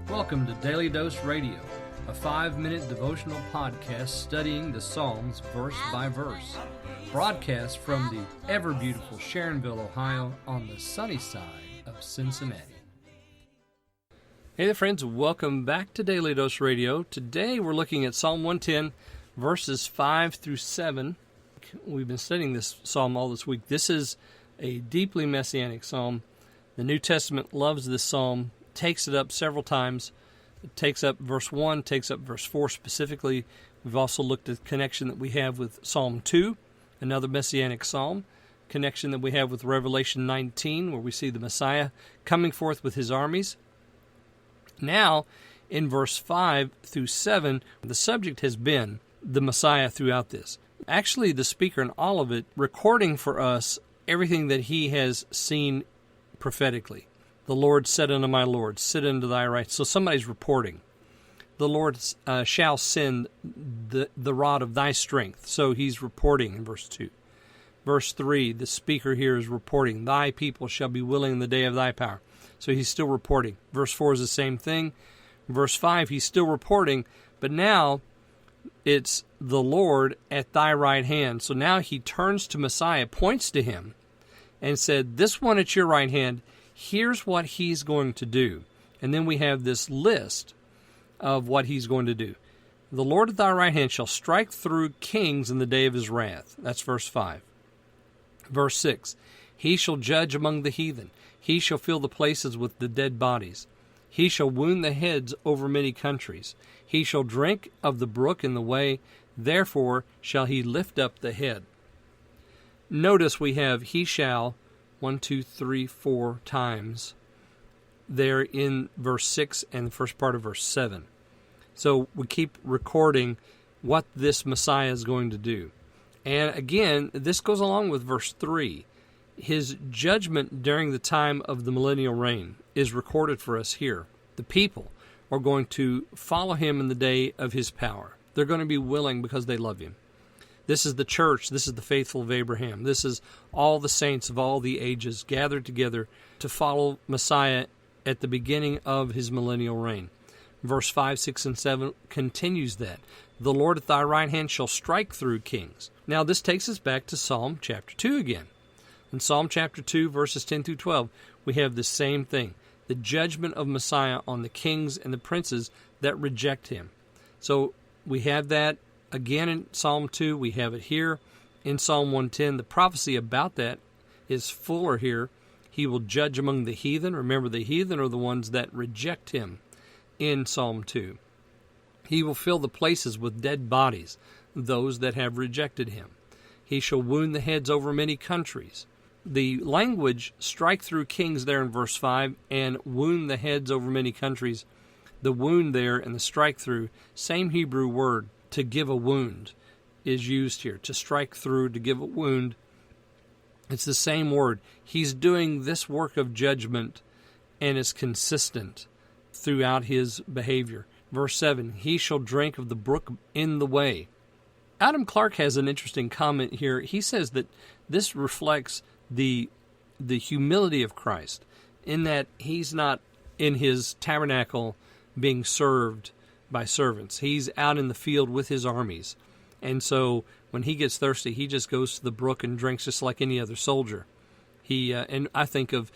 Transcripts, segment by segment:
Welcome to Daily Dose Radio, a 5-minute devotional podcast studying the Psalms verse by verse. Broadcast from the ever-beautiful Sharonville, Ohio, on the sunny side of Cincinnati. Hey there, friends. Welcome back to Daily Dose Radio. Today we're looking at Psalm 110, verses 5 through 7. We've been studying this psalm all this week. This is a deeply messianic psalm. The New Testament loves this psalm, takes it up several times. It takes up verse 1, takes up verse 4 specifically. We've also looked at the connection that we have with Psalm 2, another messianic psalm, connection that we have with Revelation 19, where we see the Messiah coming forth with his armies. Now, in verse 5 through 7, the subject has been the Messiah throughout this. Actually, the speaker in all of it recording for us everything that he has seen prophetically. The Lord said unto my Lord, sit unto thy right. So somebody's reporting. The Lord shall send the rod of thy strength. So he's reporting in verse 2. Verse 3, the speaker here is reporting. Thy people shall be willing in the day of thy power. So he's still reporting. Verse 4 is the same thing. Verse 5, he's still reporting. But now it's the Lord at thy right hand. So now he turns to Messiah, points to him, and said, this one at your right hand, here's what he's going to do. And then we have this list of what he's going to do. The Lord at thy right hand shall strike through kings in the day of his wrath. That's verse 5. Verse 6, he shall judge among the heathen. He shall fill the places with the dead bodies. He shall wound the heads over many countries. He shall drink of the brook in the way. Therefore shall he lift up the head. Notice we have he shall 1, 2, 3, 4 times there in verse 6 and the first part of verse 7. So we keep recording what this Messiah is going to do. And again, this goes along with verse 3. His judgment during the time of the millennial reign is recorded for us here. The people are going to follow him in the day of his power. They're going to be willing because they love him. This is the church. This is the faithful of Abraham. This is all the saints of all the ages gathered together to follow Messiah at the beginning of his millennial reign. Verse 5, 6, and 7 continues that. The Lord at thy right hand shall strike through kings. Now this takes us back to Psalm chapter 2 again. In Psalm chapter 2, verses 10 through 12, we have the same thing. The judgment of Messiah on the kings and the princes that reject him. So we have that again in Psalm 2. We have it here in Psalm 110. The prophecy about that is fuller here. He will judge among the heathen. Remember, the heathen are the ones that reject him in Psalm 2. He will fill the places with dead bodies, those that have rejected him. He shall wound the heads over many countries. The language, strike through kings there in verse 5, and wound the heads over many countries. The wound there and the strike through, same Hebrew word, to give a wound, is used here. To strike through, to give a wound. It's the same word. He's doing this work of judgment, and it's consistent throughout his behavior. Verse 7, he shall drink of the brook in the way. Adam Clark has an interesting comment here. He says that this reflects the humility of Christ, in that he's not in his tabernacle being served by servants. He's out in the field with his armies. And so when he gets thirsty, he just goes to the brook and drinks just like any other soldier. And I think of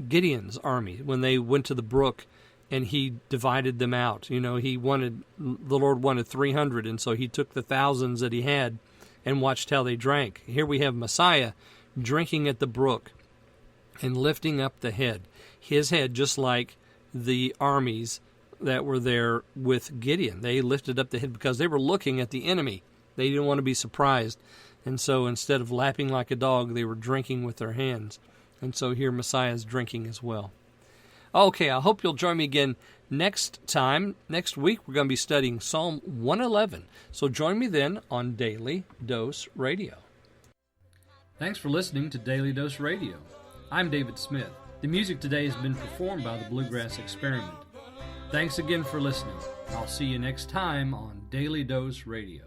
Gideon's army when they went to the brook and he divided them out. You know, the Lord wanted 300, and so he took the thousands that he had and watched how they drank. Here we have Messiah drinking at the brook and lifting up the head. His head, just like the armies that were there with Gideon. They lifted up the head because they were looking at the enemy. They didn't want to be surprised. And so instead of lapping like a dog, they were drinking with their hands. And so here Messiah is drinking as well. Okay, I hope you'll join me again next time. Next week, we're going to be studying Psalm 111. So join me then on Daily Dose Radio. Thanks for listening to Daily Dose Radio. I'm David Smith. The music today has been performed by the Bluegrass Experiment. Thanks again for listening. I'll see you next time on Daily Dose Radio.